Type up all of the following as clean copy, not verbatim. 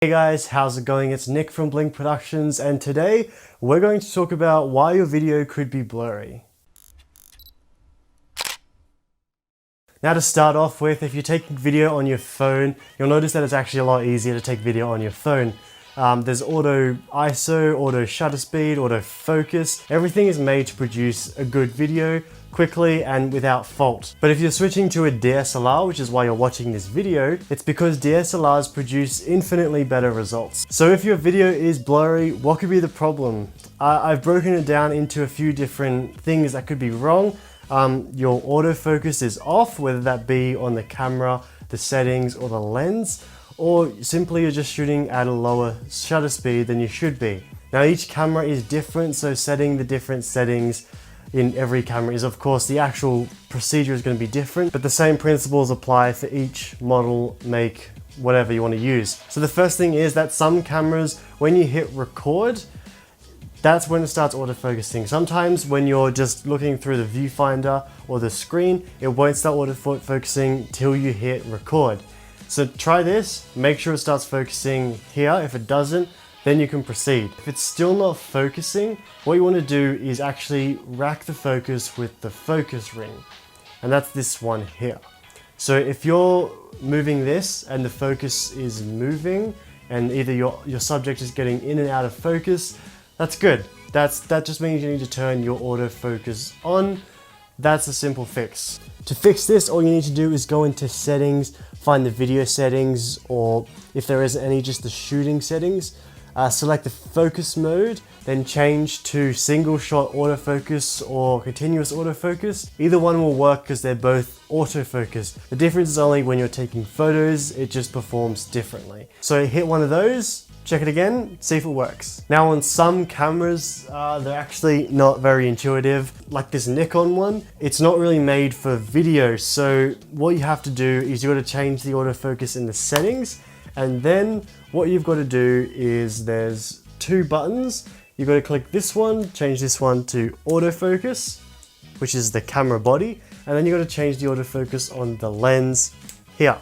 Hey guys, how's it going? It's Nick from Blink Productions, and today we're going to talk about why your video could be blurry. Now to start off with, if you're taking video on your phone, you'll notice that it's actually a lot easier to take video on your phone. There's auto ISO, auto shutter speed, auto focus. Everything is made to produce a good video quickly and without fault. But if you're switching to a DSLR, which is why you're watching this video, it's because DSLRs produce infinitely better results. So if your video is blurry, what could be the problem? I've broken it down into a few different things that could be wrong. Your autofocus is off, whether that be on the camera, the settings, or the lens, or simply you're just shooting at a lower shutter speed than you should be. Now each camera is different, so setting the different settings in every camera is, of course, the actual procedure is going to be different, but the same principles apply for each model, make, whatever you want to use. So the first thing is that some cameras, when you hit record, that's when it starts autofocusing. Sometimes when you're just looking through the viewfinder or the screen, it won't start autofocusing till you hit record. So try this, make sure it starts focusing here. If it doesn't, then you can proceed. If it's still not focusing, what you want to do is actually rack the focus with the focus ring. And that's this one here. So if you're moving this and the focus is moving and either your subject is getting in and out of focus, that's good. That just means you need to turn your autofocus on. That's a simple fix. To fix this, all you need to do is go into settings, find the video settings, or if there isn't any, just the shooting settings. Select the focus mode, then change to single shot autofocus or continuous autofocus. Either one will work because they're both autofocus. The difference is only when you're taking photos, it just performs differently. So hit one of those, check it again, see if it works. Now on some cameras, they're actually not very intuitive. Like this Nikon one, it's not really made for video. So what you have to do is you got to change the autofocus in the settings. And then what you've got to do is there's two buttons. You've got to click this one, change this one to autofocus, which is the camera body. And then you've got to change the autofocus on the lens here.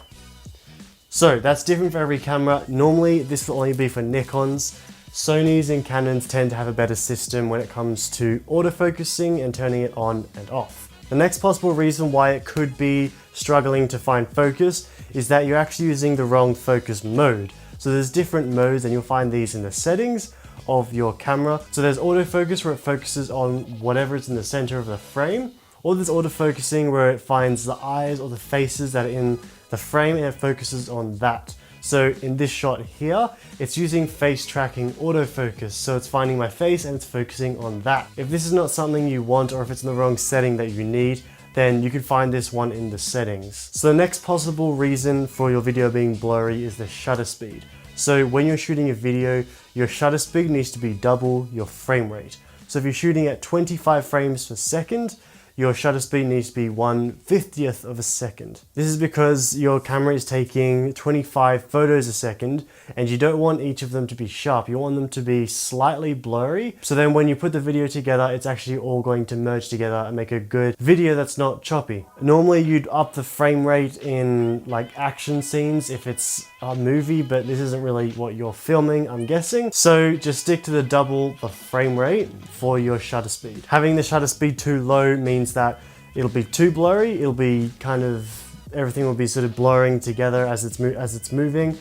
So that's different for every camera. Normally this will only be for Nikons. Sonys and Canons tend to have a better system when it comes to autofocusing and turning it on and off. The next possible reason why it could be struggling to find focus is that you're actually using the wrong focus mode. So there's different modes and you'll find these in the settings of your camera. So there's autofocus where it focuses on whatever is in the center of the frame, or there's autofocusing where it finds the eyes or the faces that are in the frame and it focuses on that. So in this shot here, it's using face tracking autofocus. So it's finding my face and it's focusing on that. If this is not something you want, or if it's in the wrong setting that you need, then you can find this one in the settings. So the next possible reason for your video being blurry is the shutter speed. So when you're shooting a video, your shutter speed needs to be double your frame rate. So if you're shooting at 25 frames per second, your shutter speed needs to be 1/50th of a second. This is because your camera is taking 25 photos a second and you don't want each of them to be sharp. You want them to be slightly blurry. So then when you put the video together, it's actually all going to merge together and make a good video that's not choppy. Normally you'd up the frame rate in like action scenes if it's a movie, but this isn't really what you're filming, I'm guessing. So just stick to the double the frame rate for your shutter speed. Having the shutter speed too low means that it'll be too blurry. It'll be kind of, everything will be sort of blurring together as it's moving.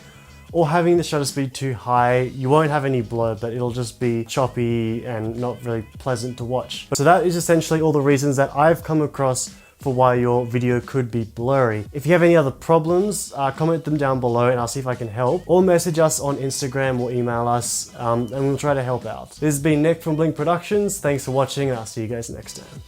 Or having the shutter speed too high, you won't have any blur, but it'll just be choppy and not really pleasant to watch. So that is essentially all the reasons that I've come across for why your video could be blurry. If you have any other problems, comment them down below and I'll see if I can help. Or message us on Instagram or email us and we'll try to help out. This has been Nick from Blink Productions. Thanks for watching and I'll see you guys next time.